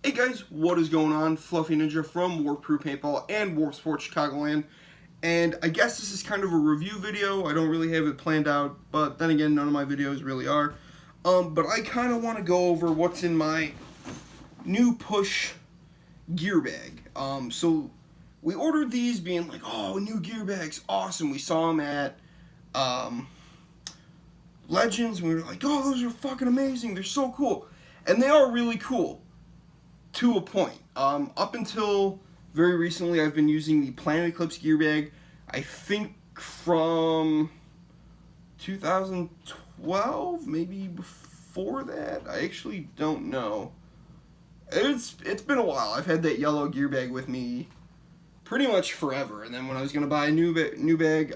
Hey guys, what is going on? Fluffy Ninja from Warp Crew Paintball and Warp Sports Chicagoland. And I guess this is kind of a review video. I don't really have it planned out, but then again, none of my videos really are. But I kind of want to go over what's in my new push gear bag. So we ordered these being like, oh, new gear bags, awesome. We saw them at Legends, and we were like, oh, those are fucking amazing. They're so cool. And they are really cool. To a point. Up until very recently, I've been using the Planet Eclipse gear bag. I think from 2012, maybe before that. I actually don't know. It's been a while. I've had that yellow gear bag with me pretty much forever. And then when I was gonna buy a new bag,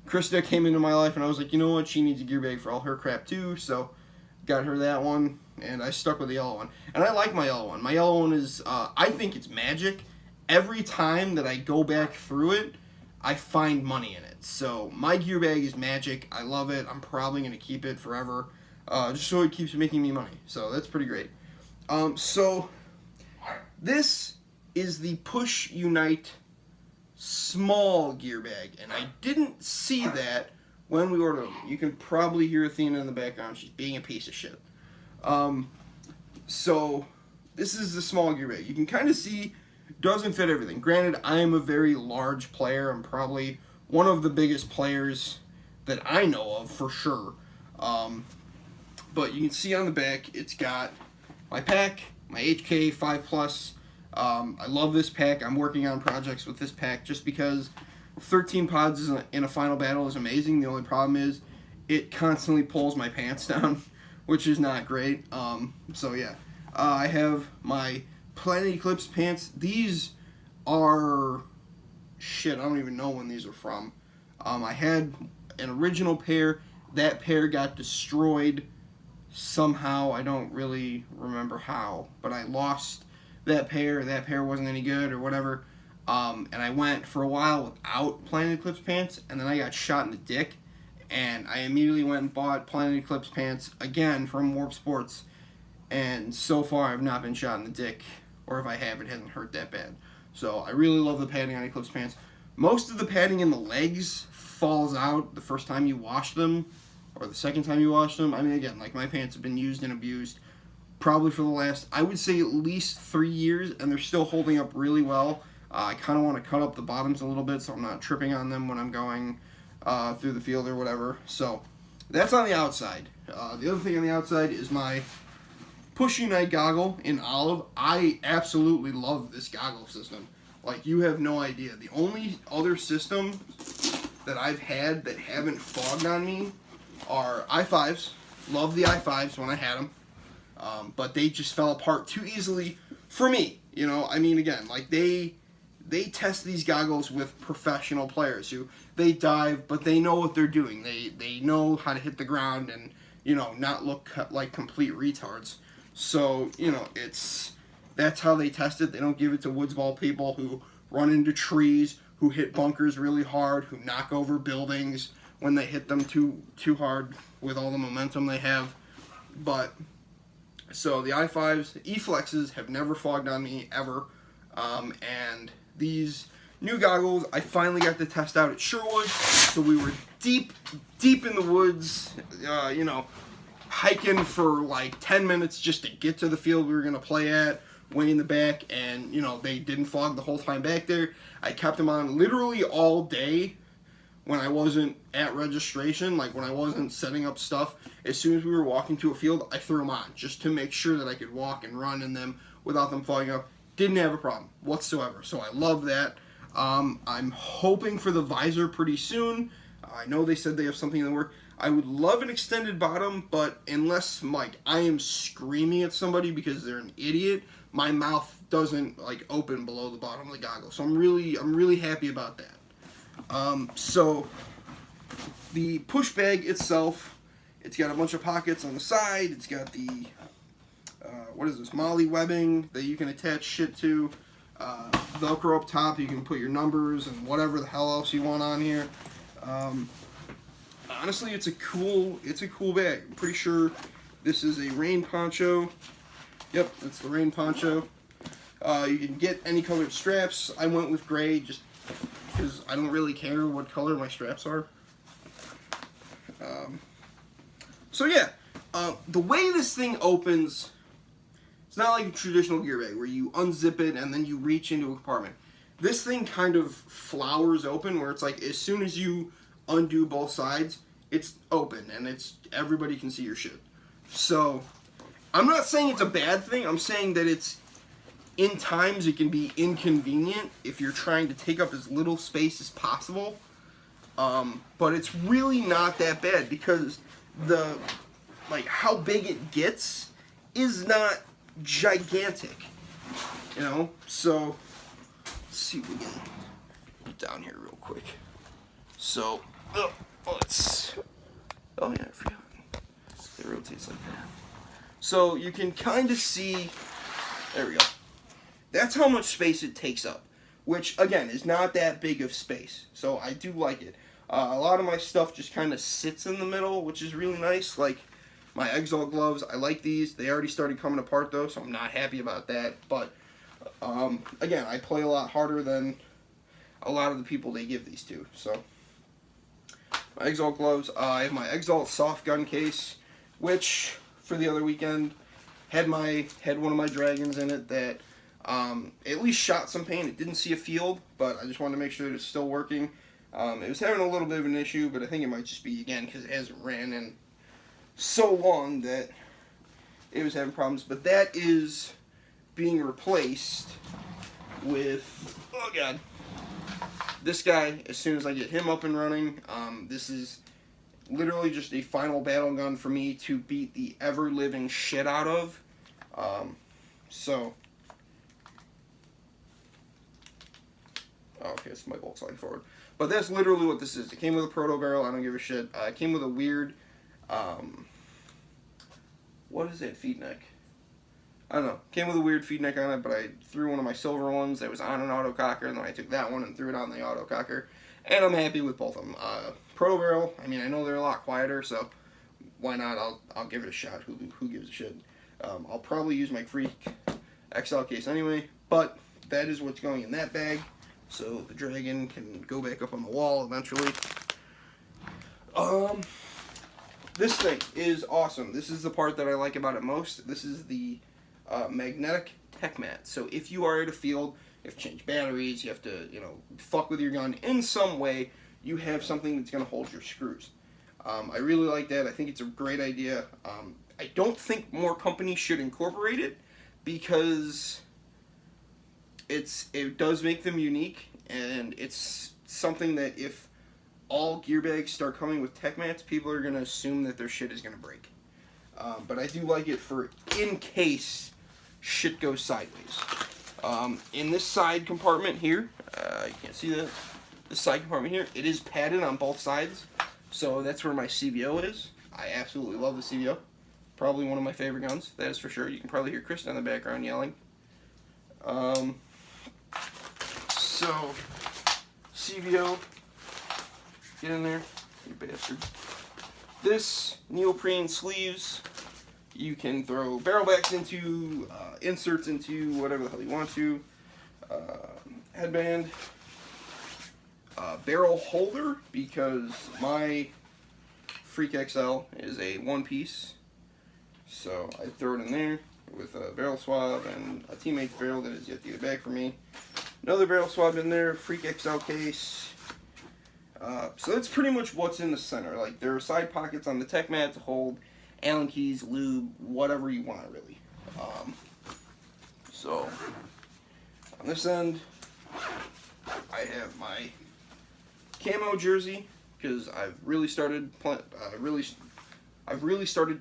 Krista came into my life, and I was like, you know what? She needs a gear bag for all her crap too. So got her that one, and I stuck with the yellow one. And I like my yellow one. My yellow one is, I think it's magic. Every time that I go back through it, I find money in it. So my gear bag is magic. I love it. I'm probably going to keep it forever, just so it keeps making me money. So that's pretty great. So this is the Push Unite small gear bag, and I didn't see that when we ordered them. You can probably hear Athena in the background. She's being a piece of shit. So this is the small gear bag. You can kind of see doesn't fit everything. Granted, I am a very large player. I'm probably one of the biggest players that I know of for sure. But you can see on the back, it's got my pack, my HK 5 Plus. I love this pack. I'm working on projects with this pack just because 13 pods in a final battle is amazing. The only problem is it constantly pulls my pants down, which is not great. So yeah, I have my Planet Eclipse pants. These are shit. I don't even know when these are from. I had an original pair. That pair got destroyed somehow. I don't really remember how, but I lost that pair. That pair wasn't any good or whatever. And I went for a while without Planet Eclipse pants, and then I got shot in the dick, and I immediately went and bought Planet Eclipse pants again from Warp Sports, and so far I've not been shot in the dick, or if I have, it hasn't hurt that bad. So I really love the padding on Eclipse pants. Most of the padding in the legs falls out the first time you wash them, or the second time you wash them. I mean, again, like, my pants have been used and abused probably for the last, I would say, at least 3 years, and they're still holding up really well. I kind of want to cut up the bottoms a little bit so I'm not tripping on them when I'm going through the field or whatever. So that's on the outside. The other thing on the outside is my Push Unite goggle in olive. I absolutely love this goggle system. Like, you have no idea. The only other system that I've had that haven't fogged on me are i5s. Love the i5s when I had them. But they just fell apart too easily for me. You know, I mean, again, like, they test these goggles with professional players who they dive, but they know what they're doing. They know how to hit the ground and, you know, not look like complete retards. So, you know, that's how they test it. They don't give it to woodsball people who run into trees, who hit bunkers really hard, who knock over buildings when they hit them too hard with all the momentum they have. But so the i5s, E-Flexes have never fogged on me ever. And these new goggles, I finally got to test out at Sherwood. So we were deep in the woods, you know, hiking for like 10 minutes just to get to the field we were going to play at, way in the back. And, you know, they didn't fog the whole time back there. I kept them on literally all day when I wasn't at registration, like when I wasn't setting up stuff. As soon as we were walking to a field, I threw them on just to make sure that I could walk and run in them without them fogging up. Didn't have a problem whatsoever, so I love that. I'm hoping for the visor pretty soon. I know they said they have something in the work. I would love an extended bottom, but unless, like, I am screaming at somebody because they're an idiot, my mouth doesn't, like, open below the bottom of the goggle. So I'm really happy about that. So the push bag itself, it's got a bunch of pockets on the side. It's got the what is this, Molly webbing that you can attach shit to, Velcro up top. You can put your numbers and whatever the hell else you want on here. Honestly, it's a cool bag. I'm pretty sure this is a rain poncho. Yep, it's the rain poncho. You can get any colored straps. I went with gray just because I don't really care what color my straps are. So yeah, the way this thing opens, it's not like a traditional gear bag where you unzip it and then you reach into a compartment. This thing kind of flowers open where it's like as soon as you undo both sides, it's open and everybody can see your shit. So I'm not saying it's a bad thing. I'm saying that it's in times it can be inconvenient if you're trying to take up as little space as possible. But it's really not that bad because how big it gets is not gigantic, you know. So let's see if we can put down here real quick. So oh yeah, I forgot. It rotates like that. So you can kind of see. There we go. That's how much space it takes up, which again is not that big of space. So I do like it. A lot of my stuff just kind of sits in the middle, which is really nice. Like my Exalt gloves, I like these. They already started coming apart though, so I'm not happy about that. But again, I play a lot harder than a lot of the people they give these to. So my Exalt gloves. I have my Exalt soft gun case, which for the other weekend had one of my dragons in it that at least shot some paint. It didn't see a field, but I just wanted to make sure that it's still working. It was having a little bit of an issue, but I think it might just be, again, because it hasn't ran in so long that it was having problems. But that is being replaced with, oh god, this guy. As soon as I get him up and running, this is literally just a final battle gun for me to beat the ever-living shit out of. Okay, it's my bolt sliding forward. But that's literally what this is. It came with a proto barrel. I don't give a shit. It came with a weird, what is that feed neck? I don't know. Came with a weird feed neck on it, but I threw one of my silver ones that was on an autococker, and then I took that one and threw it on the autococker. And I'm happy with both of them. Proto barrel, I mean, I know they're a lot quieter, so why not? I'll give it a shot. Who gives a shit? I'll probably use my Freak XL case anyway, but that is what's going in that bag. So the dragon can go back up on the wall eventually. This thing is awesome. This is the part that I like about it most. This is the magnetic tech mat. So if you are at a field, you have to change batteries, you have to, fuck with your gun in some way, you have something that's going to hold your screws. I really like that. I think it's a great idea. I don't think more companies should incorporate it because it does make them unique, and it's something that if all gear bags start coming with tech mats, people are going to assume that their shit is going to break. But I do like it for in case shit goes sideways. In this side compartment here, you can't see that, this side compartment here, it is padded on both sides, so that's where my CVO is. I absolutely love the CVO. Probably one of my favorite guns, that is for sure. You can probably hear Kristen in the background yelling. So, CVO, get in there, you bastard. This neoprene sleeves, you can throw barrel backs into, inserts into, whatever the hell you want to. Headband, barrel holder, because my Freak XL is a one piece, so I throw it in there with a barrel swab and a teammate's barrel that is yet to get back for me. Another barrel swab in there, Freak XL case. So that's pretty much what's in the center. Like, there are side pockets on the tech mat to hold Allen keys, lube, whatever you want, really. So on this end, I have my camo jersey because I've really started to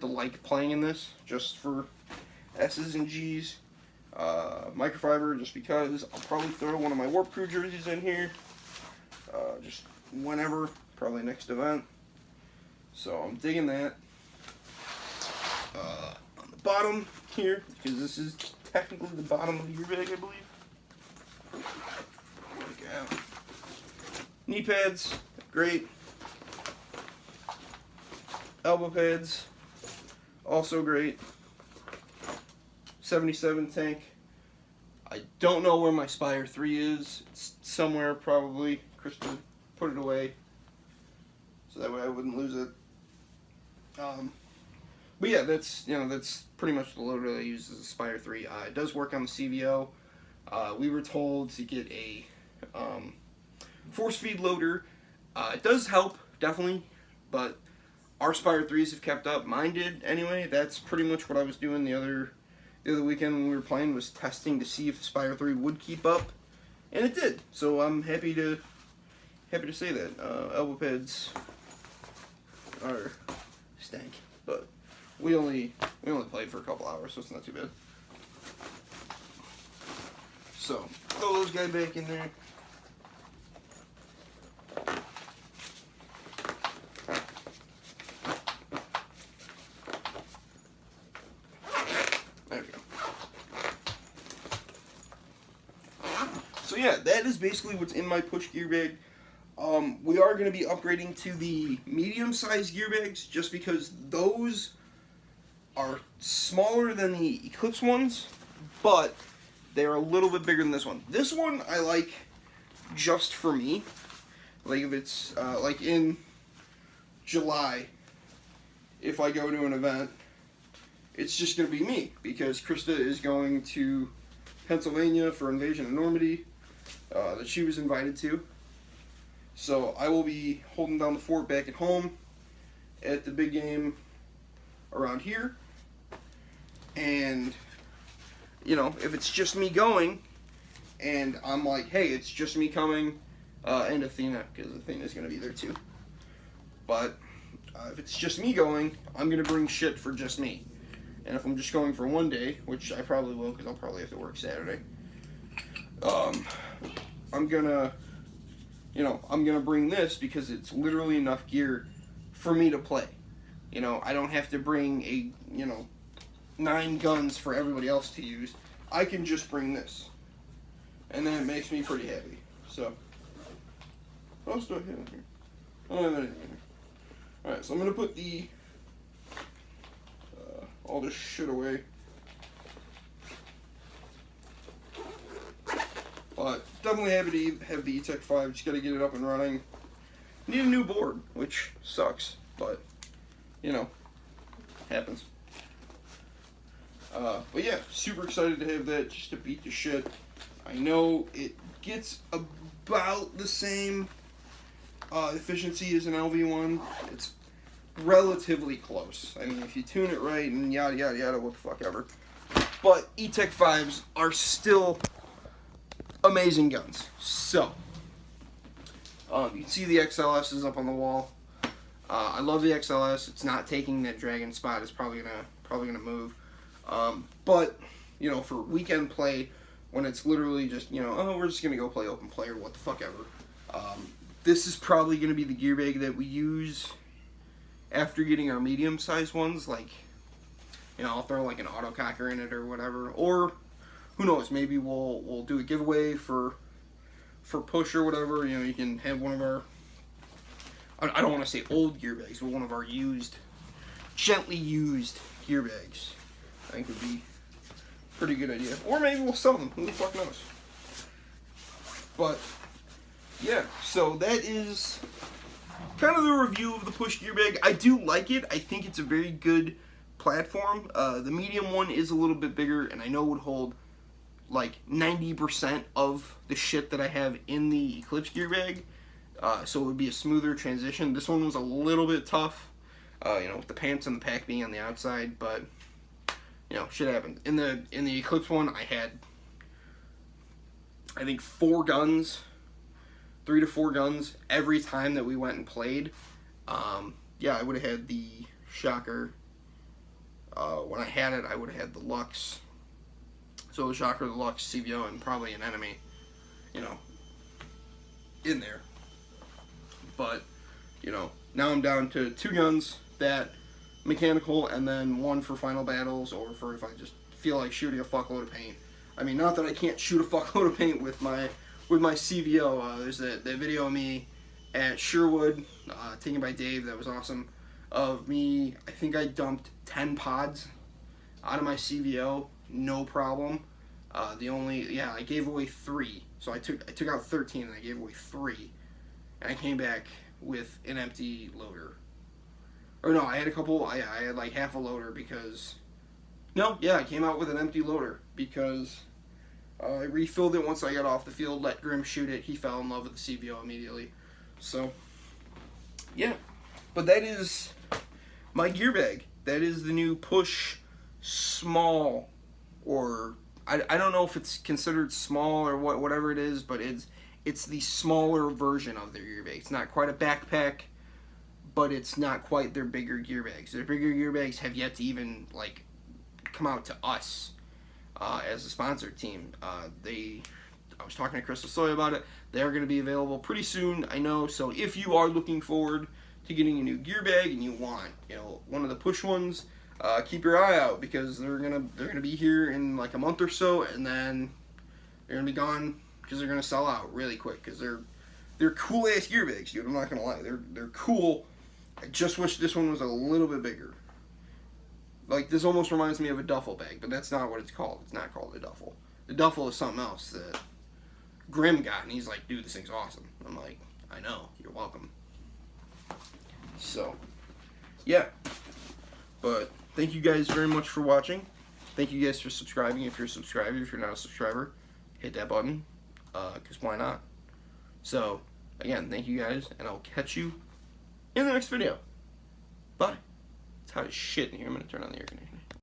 like playing in this just for S's and G's. Microfiber, just because. I'll probably throw one of my Warp Crew jerseys in here, just whenever, probably next event. So I'm digging that. On the bottom here, because this is technically the bottom of your bag, I believe. Okay. Knee pads, great. Elbow pads, also great. 77 tank. I don't know where my Spire 3 is. It's somewhere probably. Krista put it away so that way I wouldn't lose it. But yeah, that's pretty much the loader that I use as a Spire 3. It does work on the CVO. We were told to get a force feed loader. It does help, definitely, but our Spire 3s have kept up. Mine did anyway. That's pretty much what I was doing the other weekend when we were playing, was testing to see if the Spire 3 would keep up, and it did. So I'm happy to say that. Elbow pads are stank, but we only played for a couple hours, so it's not too bad. So throw those guys back in there. There we go. So yeah, that is basically what's in my push gear bag. We are going to be upgrading to the medium-sized gear bags just because those are smaller than the Eclipse ones, but they're a little bit bigger than this one. This one I like just for me. Like if it's like in July, if I go to an event, it's just going to be me because Krista is going to Pennsylvania for Invasion of Normandy that she was invited to. So I will be holding down the fort back at home at the big game around here. And, you know, if it's just me going, and I'm like, hey, it's just me coming, and Athena, because Athena's going to be there too. But if it's just me going, I'm going to bring shit for just me. And if I'm just going for one day, which I probably will because I'll probably have to work Saturday, I'm going to bring this because it's literally enough gear for me to play. You know, I don't have to bring 9 guns for everybody else to use. I can just bring this. And then it makes me pretty happy. So, what else do I have in here? I don't have anything in here. Alright, so I'm going to put all this shit away. But definitely happy to have the E-Tech 5. Just got to get it up and running. Need a new board, which sucks, but happens. But yeah, super excited to have that just to beat the shit. I know it gets about the same efficiency as an LV1. It's relatively close. I mean, if you tune it right and yada yada yada, what the fuck ever. But E-Tech 5s are still amazing guns. So, you can see the XLS is up on the wall. I love the XLS. It's not taking that Dragon spot. It's probably gonna move. But for weekend play, when it's literally just we're just gonna go play open play or what the fuck ever. This is probably gonna be the gear bag that we use after getting our medium-sized ones. Like, I'll throw like an autococker in it or whatever, or who knows, maybe we'll do a giveaway for push or whatever. You can have one of our, I don't want to say old gear bags, but one of our gently used gear bags. I think would be a pretty good idea. Or maybe we'll sell them. Who the fuck knows? But yeah, so that is kind of the review of the push gear bag. I do like it. I think it's a very good platform. The medium one is a little bit bigger, and I know it would hold like 90% of the shit that I have in the Eclipse gear bag. So it would be a smoother transition. This one was a little bit tough, with the pants and the pack being on the outside, but shit happened. In the Eclipse one, I had, I think, 4 guns, 3 to 4 guns every time that we went and played. Yeah, I would have had the Shocker. When I had it, I would have had the Lux. So the Shocker, the Lux, CVO, and probably an enemy, in there. But, now I'm down to 2 guns, that mechanical, and then 1 for final battles, or for if I just feel like shooting a fuckload of paint. I mean, not that I can't shoot a fuckload of paint with my CVO. There's that video of me at Sherwood, taken by Dave, that was awesome, of me. I think I dumped 10 pods out of my CVO no problem. I gave away 3. So I took out 13 and I gave away 3. And I came back with an empty loader. Or no, I had a couple, I had like half a loader because, no, yeah, I came out with an empty loader because I refilled it once I got off the field, let Grim shoot it. He fell in love with the CVO immediately. So, yeah. But that is my gear bag. That is the new Push Small, or I don't know if it's considered small or whatever it is, but it's the smaller version of their gear bag. It's not quite a backpack, but it's not quite their bigger gear bags. Their bigger gear bags have yet to even like come out to us as a sponsored team. I was talking to Crystal Soy about it. They are going to be available pretty soon, I know. So if you are looking forward to getting a new gear bag and you want, one of the Push ones, keep your eye out because they're gonna be here in like a month or so, and then they're gonna be gone because they're gonna sell out really quick because they're cool ass gear bags, dude. I'm not gonna lie, they're cool. I just wish this one was a little bit bigger. Like, this almost reminds me of a duffel bag, but that's not what it's called. It's not called a duffel. The duffel is something else that Grim got, and he's like, dude, this thing's awesome. I'm like, I know, you're welcome. So, yeah. But thank you guys very much for watching. Thank you guys for subscribing. If you're a subscriber, if you're not a subscriber, hit that button, because why not? So, again, thank you guys, and I'll catch you in the next video. Bye. It's hot as shit in here. I'm going to turn on the air conditioner.